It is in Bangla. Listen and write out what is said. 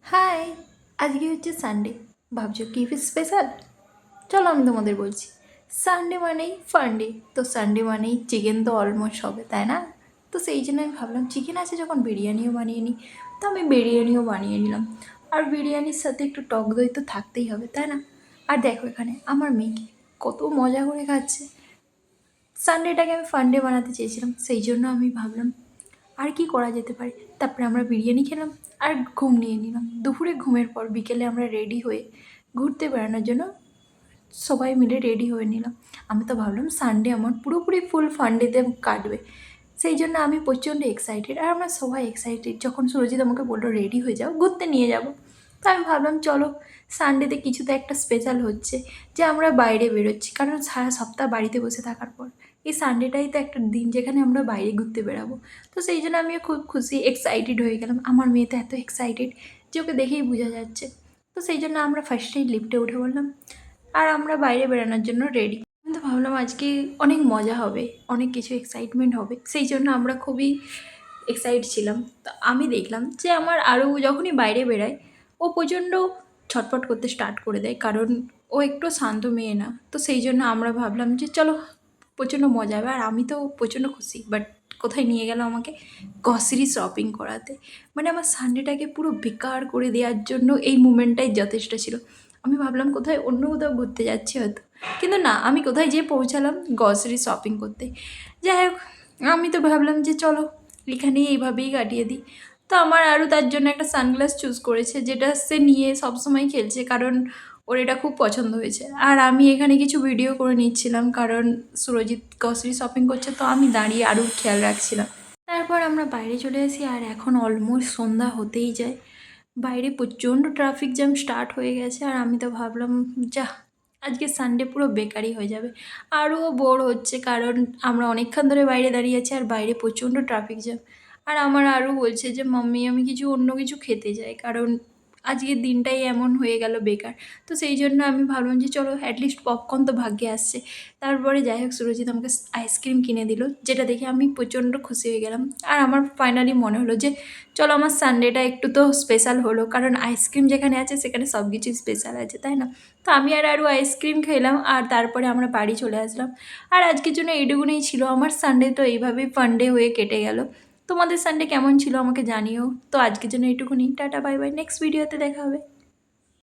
হাই, আজকে হচ্ছে সানডে। ভাবছো কি স্পেশাল? চলো আমি তোমাদের বলছি। সানডে মানেই ফান্ডে, তো সানডে মানেই চিকেন তো অলমোস্ট হবে, তাই না? তো সেই জন্য আমি ভাবলাম চিকেন আছে যখন বিরিয়ানিও বানিয়ে নিই। তো আমি বিরিয়ানিও বানিয়ে নিলাম। আর বিরিয়ানির সাথে একটু টক দই তো থাকতেই হবে, তাই না? আর দেখো এখানে আমার মেয়েকে কত মজা করে খাচ্ছে। সানডেটাকে আমি ফান্ডে বানাতে চেয়েছিলাম, সেই জন্য আমি ভাবলাম আর কি করা যেতে পারে। তারপরে আমরা বিরিয়ানি খেলাম আর ঘুম নিয়ে নিলাম। দুপুরে ঘুমের পর বিকেলে আমরা রেডি হয়ে ঘুরতে বেড়ানোর জন্য সবাই মিলে রেডি হয়ে নিলাম। আমি তো ভাবলাম সানডে আমার পুরোপুরি ফুল ফান্ডেতে কাটবে, সেই জন্য আমি প্রচণ্ড এক্সাইটেড। আর আমরা সবাই এক্সাইটেড যখন সুরজিৎ আমাকে বললো রেডি হয়ে যাও, ঘুরতে নিয়ে যাব। তো আমি ভাবলাম চলো, সানডেতে কিছু তো একটা স্পেশাল হচ্ছে, যে আমরা বাইরে বেরোচ্ছি। কারণ সারা সপ্তাহ বাড়িতে বসে থাকার পর এই সানডেটাই তো একটা দিন যেখানে আমরা বাইরে ঘুরতে বেরাবো। তো সেই জন্য আমিও খুব খুশি, এক্সাইটেড হয়ে গেলাম। আমার মেয়ে তো এত এক্সাইটেড যে ওকে দেখেই বোঝা যাচ্ছে। তো সেই জন্য আমরা ফার্স্টেই লিফটে উঠে বললাম আর আমরা বাইরে বেরানোর জন্য রেডি। আমি তো ভাবলাম আজকে অনেক মজা হবে, অনেক কিছু এক্সাইটমেন্ট হবে, সেই জন্য আমরা খুবই এক্সাইট ছিলাম। তো আমি দেখলাম যে আমার আরও যখনই বাইরে বেরায় ও প্রচণ্ড ছটফট করতে স্টার্ট করে দেয়, কারণ ও একটু শান্ত মেয়ে না। তো সেই জন্য আমরা ভাবলাম যে চলো প্রচণ্ড মজা হবে। আর আমি তো প্রচণ্ড খুশি। বাট কোথায় নিয়ে গেল আমাকে? গ্রসারি শপিং করাতে। মানে আমার সানডেটাকে পুরো বেকার করে দেওয়ার জন্য এই মুমেন্টটাই যথেষ্ট ছিল। আমি ভাবলাম কোথায় অন্য কোথাও ঘুরতে যাচ্ছি হয়তো, কিন্তু না, আমি কোথায় যেয়ে পৌঁছালাম? গ্রসারি শপিং করতে। যাই হোক, আমি তো ভাবলাম যে চলো এখানেই এইভাবেই কাটিয়ে দিই। তো আমার আরও তার জন্য একটা সানগ্লাস চুজ করেছে, যেটা সে নিয়ে সবসময় খেলছে, কারণ ওর এটা খুব পছন্দ হয়েছে। আর আমি এখানে কিছু ভিডিও করে নিচ্ছিলাম, কারণ সুরজিৎ গ্রসারি শপিং করছে, তো আমি দাঁড়িয়ে আরও খেয়াল রাখছিলাম। তারপর আমরা বাইরে চলে আসি আর এখন অলমোস্ট সন্ধ্যা হতেই যায়। বাইরে প্রচণ্ড ট্রাফিক জ্যাম স্টার্ট হয়ে গেছে। আর আমি তো ভাবলাম যা, আজকে সানডে পুরো বেকারই হয়ে যাবে। আরও বোর হচ্ছে, কারণ আমরা অনেকক্ষণ ধরে বাইরে দাঁড়িয়ে আছি আর বাইরে প্রচণ্ড ট্রাফিক জ্যাম। আর আমার আরও বলছে যে মাম্মি আমি কিছু অন্য কিছু খেতে চাই, কারণ আজকের দিনটাই এমন হয়ে গেল বেকার। তো সেই জন্য আমি ভাবলাম যে চলো অ্যাটলিস্ট পপকর্ন তো ভাগ্যে আসছে। তারপরে যাই হোক সুরজিৎ আমাকে আইসক্রিম কিনে দিল, যেটা দেখে আমি প্রচণ্ড খুশি হয়ে গেলাম। আর আমার ফাইনালি মনে হলো যে চলো আমার সানডেটা একটু তো স্পেশাল হলো, কারণ আইসক্রিম যেখানে আছে সেখানে সব কিছুই স্পেশাল আছে, তাই না? তো আমি আর আরও আইসক্রিম খেলাম আর তারপরে আমরা বাড়ি চলে আসলাম। আর আজকের জন্য এইটুকুনি ছিল। আমার সানডে তো এইভাবেই ফান্ডে হয়ে কেটে গেল। তোমাদের সানডে কেমন ছিল আমাকে জানিও। তো আজকের জন্য এইটুকুনি, টাটা বাই বাই, নেক্সট ভিডিওতে দেখা হবে।